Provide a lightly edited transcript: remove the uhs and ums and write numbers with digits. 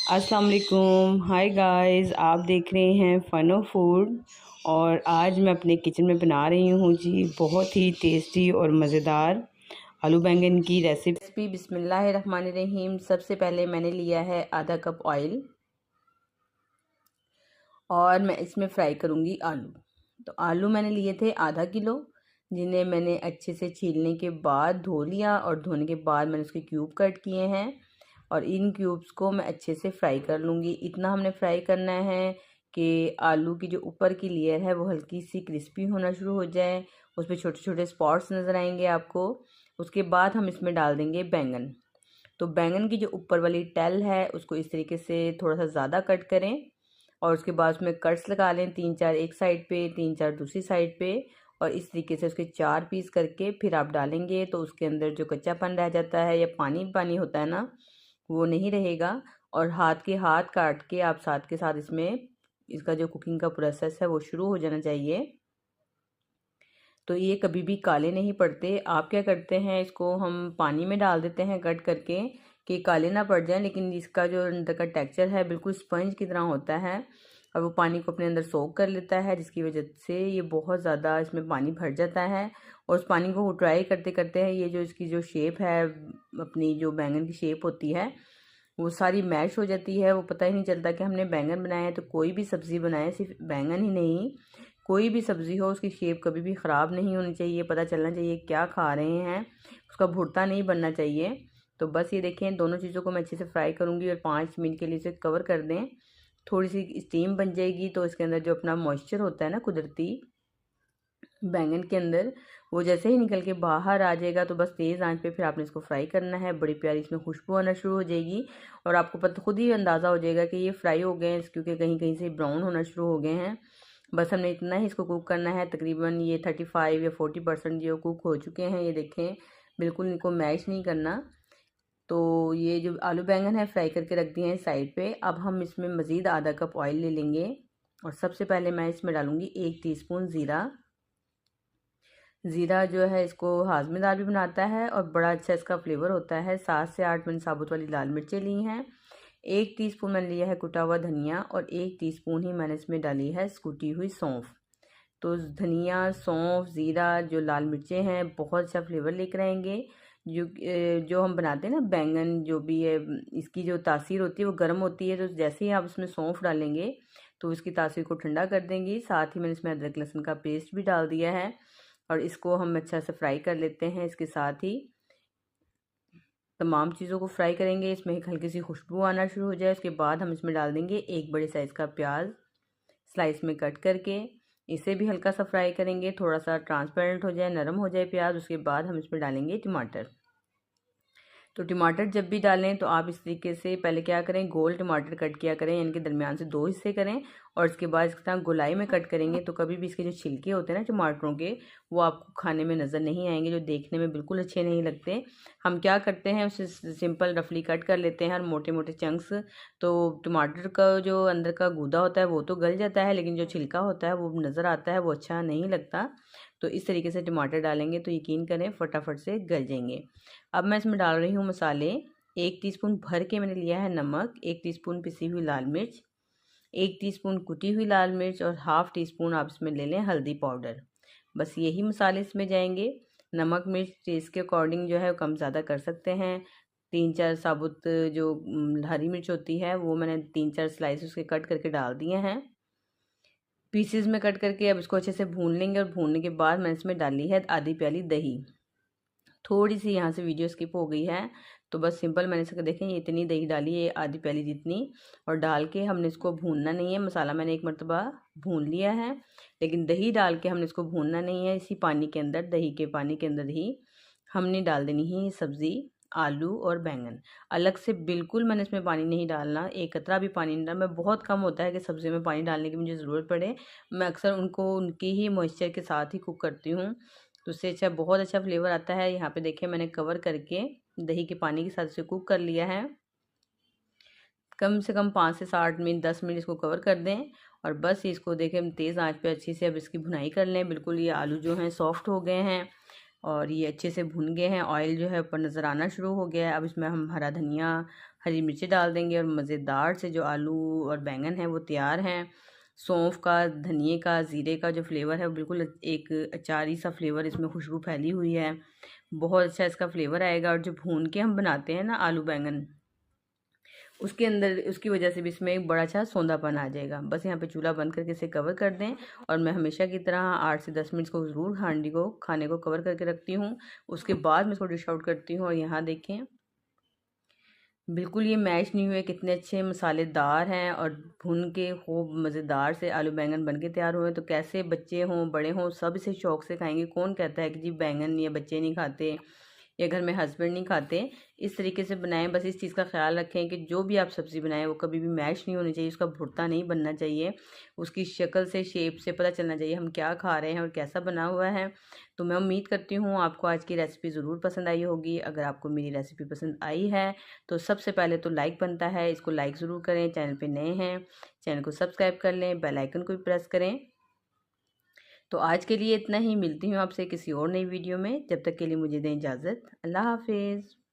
अस्सलाम वालेकुम। Hi guys, आप देख रहे हैं फन ऑफ फूड। और आज मैं अपने किचन में बना रही हूँ जी बहुत ही टेस्टी और मज़ेदार आलू बैंगन की रेसिपी। बिस्मिल्लाहिर्रहमानिर्रहीम। सबसे पहले मैंने लिया है आधा कप ऑयल और मैं इसमें फ्राई करूँगी आलू। तो आलू मैंने लिए थे आधा किलो, जिन्हें मैंने अच्छे से छीलने के बाद धो लिया और धोने के बाद मैंने उसके क्यूब कट किए हैं और इन क्यूब्स को मैं अच्छे से फ्राई कर लूँगी। इतना हमने फ्राई करना है कि आलू की जो ऊपर की लेयर है वो हल्की सी क्रिस्पी होना शुरू हो जाए, उस पर छोटे छोटे स्पॉट्स नज़र आएंगे आपको। उसके बाद हम इसमें डाल देंगे बैंगन। तो बैंगन की जो ऊपर वाली टैल है उसको इस तरीके से थोड़ा सा ज़्यादा कट करें और उसके बाद उसमें कट्स लगा लें, 3-4 एक साइड पे, 3-4 दूसरी साइड पे, और इस तरीके से उसके 4 पीस करके फिर आप डालेंगे तो उसके अंदर जो कच्चापन रह जाता है या पानी पानी होता है ना, वो नहीं रहेगा। और हाथ काट के आप साथ के साथ इसमें इसका जो कुकिंग का प्रोसेस है वो शुरू हो जाना चाहिए। तो ये कभी भी काले नहीं पड़ते। आप क्या करते हैं, इसको हम पानी में डाल देते हैं कट करके कि काले ना पड़ जाए, लेकिन इसका जो अंदर का टेक्सचर है बिल्कुल स्पंज की तरह होता है और वो पानी को अपने अंदर सोक कर लेता है, जिसकी वजह से ये बहुत ज़्यादा इसमें पानी भर जाता है। और उस पानी को ट्राई करते करते हैं ये जो इसकी जो शेप है, अपनी जो बैंगन की शेप होती है वो सारी मैश हो जाती है। वो पता ही नहीं चलता कि हमने बैंगन बनाया है। तो कोई भी सब्ज़ी बनाए, सिर्फ बैंगन ही नहीं, कोई भी सब्ज़ी हो, उसकी शेप कभी भी ख़राब नहीं होनी चाहिए। पता चलना चाहिए क्या खा रहे हैं, उसका भुर्ता नहीं बनना चाहिए। तो बस ये देखें, दोनों चीज़ों को मैं अच्छे से फ्राई करूँगी और 5 मिनट के लिए इसे कवर कर दें। थोड़ी सी स्टीम बन जाएगी तो इसके अंदर जो अपना मॉइस्चर होता है ना कुदरती बैंगन के अंदर, वो जैसे ही निकल के बाहर आ जाएगा तो बस तेज़ आंच पे फिर आपने इसको फ्राई करना है। बड़ी प्यारी इसमें खुशबू आना शुरू हो जाएगी और आपको पता खुद ही अंदाज़ा हो जाएगा कि ये फ्राई हो गए हैं, क्योंकि कहीं कहीं से ब्राउन होना शुरू हो गए हैं। बस हमने इतना ही इसको कुक करना है। तकरीबन ये 35 या 40% जो कुक हो चुके हैं, ये देखें, बिल्कुल इनको मैश नहीं करना। तो ये जो आलू बैंगन है फ्राई करके रख दिए हैं साइड पे। अब हम इसमें मज़ीद आधा कप ऑयल ले लेंगे और सबसे पहले मैं इसमें डालूँगी 1 टीस्पून ज़ीरा। ज़ीरा जो है इसको हाज़मेदार भी बनाता है और बड़ा अच्छा इसका फ्लेवर होता है। 7 से 8 मैंने साबुत वाली लाल मिर्चें ली हैं। 1 टीस्पून मैंने लिया है कुटा हुआ धनिया और 1 टीस्पून ही मैंने इसमें डाली है कुटी हुई सौंफ। तो धनिया, सौंफ, ज़ीरा, जो लाल मिर्चें हैं, बहुत अच्छा फ्लेवर लेकर आएंगे। जो हम बनाते हैं ना बैंगन, जो भी है, इसकी जो तासीर होती है वो गर्म होती है। तो जैसे ही आप उसमें सौंफ डालेंगे तो उसकी तासीर को ठंडा कर देंगी। साथ ही मैंने इसमें अदरक लहसुन का पेस्ट भी डाल दिया है और इसको हम अच्छा से फ्राई कर लेते हैं। इसके साथ ही तमाम चीज़ों को फ्राई करेंगे, इसमें एक हल्की सी खुशबू आना शुरू हो जाए। उसके बाद हम इसमें डाल देंगे 1 बड़े साइज़ का प्याज स्लाइस में कट करके। इसे भी हल्का सा फ्राई करेंगे, थोड़ा सा ट्रांसपेरेंट हो जाए, नरम हो जाए प्याज। उसके बाद हम इसमें डालेंगे टमाटर। तो टमाटर जब भी डालें तो आप इस तरीके से पहले क्या करें, गोल टमाटर कट किया करें, यानी कि दरमियान से 2 हिस्से करें और इसके बाद इसके साथ गोलाई में कट करेंगे तो कभी भी इसके जो छिलके होते हैं ना टमाटरों के, वो आपको खाने में नज़र नहीं आएंगे, जो देखने में बिल्कुल अच्छे नहीं लगते। हम क्या करते हैं, उसे सिंपल रफली कट कर लेते हैं और मोटे मोटे चंक्स। तो टमाटर का जो अंदर का गूदा होता है वो तो गल जाता है, लेकिन जो छिलका होता है वो नज़र आता है, वो अच्छा नहीं लगता। तो इस तरीके से टमाटर डालेंगे तो यकीन करें फटाफट से गल जाएंगे। अब मैं इसमें डाल रही हूँ मसाले। 1 टीस्पून भर के मैंने लिया है नमक, 1 टीस्पून पिसी हुई लाल मिर्च, 1 टीस्पून कुटी हुई लाल मिर्च और हाफ़ टीस्पून आप इसमें ले लें हल्दी पाउडर। बस यही मसाले इसमें जाएंगे। नमक मिर्च टेस्ट के अकॉर्डिंग जो है कम ज़्यादा कर सकते हैं। 3-4 साबुत जो हरी मिर्च होती है वो मैंने 3-4 स्लाइस उसके कट करके डाल दिए हैं पीसेस में कट करके। अब इसको अच्छे से भून लेंगे और भूनने के बाद मैंने इसमें डाली है आधी प्याली दही। थोड़ी सी यहाँ से वीडियो स्किप हो गई है, तो बस सिंपल मैंने इसको देखें ये इतनी दही डाली है, आधी प्याली जितनी, और डाल के हमने इसको भूनना नहीं है। मसाला मैंने एक मरतबा भून लिया है, लेकिन दही डाल के हमने इसको भूनना नहीं है। इसी पानी के अंदर, दही के पानी के अंदर ही हमने डाल देनी है ये सब्ज़ी, आलू और बैंगन। अलग से बिल्कुल मैंने इसमें पानी नहीं डालना, एक कतरा भी पानी नहीं डालना। मैं बहुत कम होता है कि सब्ज़ी में पानी डालने की मुझे ज़रूरत पड़े, मैं अक्सर उनको उनकी ही मॉइस्चर के साथ ही कुक करती हूँ, तो उससे अच्छा बहुत अच्छा फ्लेवर आता है। यहाँ पे देखिए मैंने कवर करके दही के पानी के साथ इसे कुक कर लिया है। कम से कम 5 से 7 मिनट, 10 मिनट इसको कवर कर दें और बस इसको देखें तेज़ आंच पे अच्छी से अब इसकी भुनाई कर लें। बिल्कुल ये आलू जो हैं सॉफ्ट हो गए हैं और ये अच्छे से भुन गए हैं। ऑयल जो है ऊपर नज़र आना शुरू हो गया है। अब इसमें हम हरा धनिया, हरी मिर्ची डाल देंगे और मज़ेदार से जो आलू और बैंगन है वो तैयार हैं। सौंफ का, धनिए का, ज़ीरे का जो फ्लेवर है वो बिल्कुल एक अचारी सा फ्लेवर इसमें खुशबू फैली हुई है। बहुत अच्छा इसका फ्लेवर आएगा। और जो भून के हम बनाते हैं ना आलू बैंगन, उसके अंदर उसकी वजह से भी इसमें एक बड़ा अच्छा सौंधापन आ जाएगा। बस यहाँ पे चूल्हा बंद करके इसे कवर कर दें। और मैं हमेशा की तरह 8 से 10 मिनट को ज़रूर हांडी को, खाने को कवर करके रखती हूँ। उसके बाद मैं इसको डिश आउट करती हूँ। और यहाँ देखें, बिल्कुल ये मैश नहीं हुए, कितने अच्छे मसालेदार हैं और भुन के खूब मज़ेदार से आलू बैंगन बन के तैयार हुए। तो कैसे बच्चे हों बड़े हों सब इसे शौक़ से खाएंगे। कौन कहता है कि जी बैंगन ये बच्चे नहीं खाते या घर में हस्बैंड नहीं खाते। इस तरीके से बनाएं। बस इस चीज़ का ख्याल रखें कि जो भी आप सब्ज़ी बनाएं वो कभी भी मैश नहीं होनी चाहिए, उसका भुर्ता नहीं बनना चाहिए। उसकी शक्ल से, शेप से पता चलना चाहिए हम क्या खा रहे हैं और कैसा बना हुआ है। तो मैं उम्मीद करती हूँ आपको आज की रेसिपी ज़रूर पसंद आई होगी। अगर आपको मेरी रेसिपी पसंद आई है तो सबसे पहले तो लाइक बनता है, इसको लाइक ज़रूर करें। चैनल पर नए हैं चैनल को सब्सक्राइब कर लें, बेल आइकन को भी प्रेस करें। तो आज के लिए इतना ही। मिलती हूँ आपसे किसी और नई वीडियो में। जब तक के लिए मुझे दें इजाज़त। अल्लाह हाफिज़।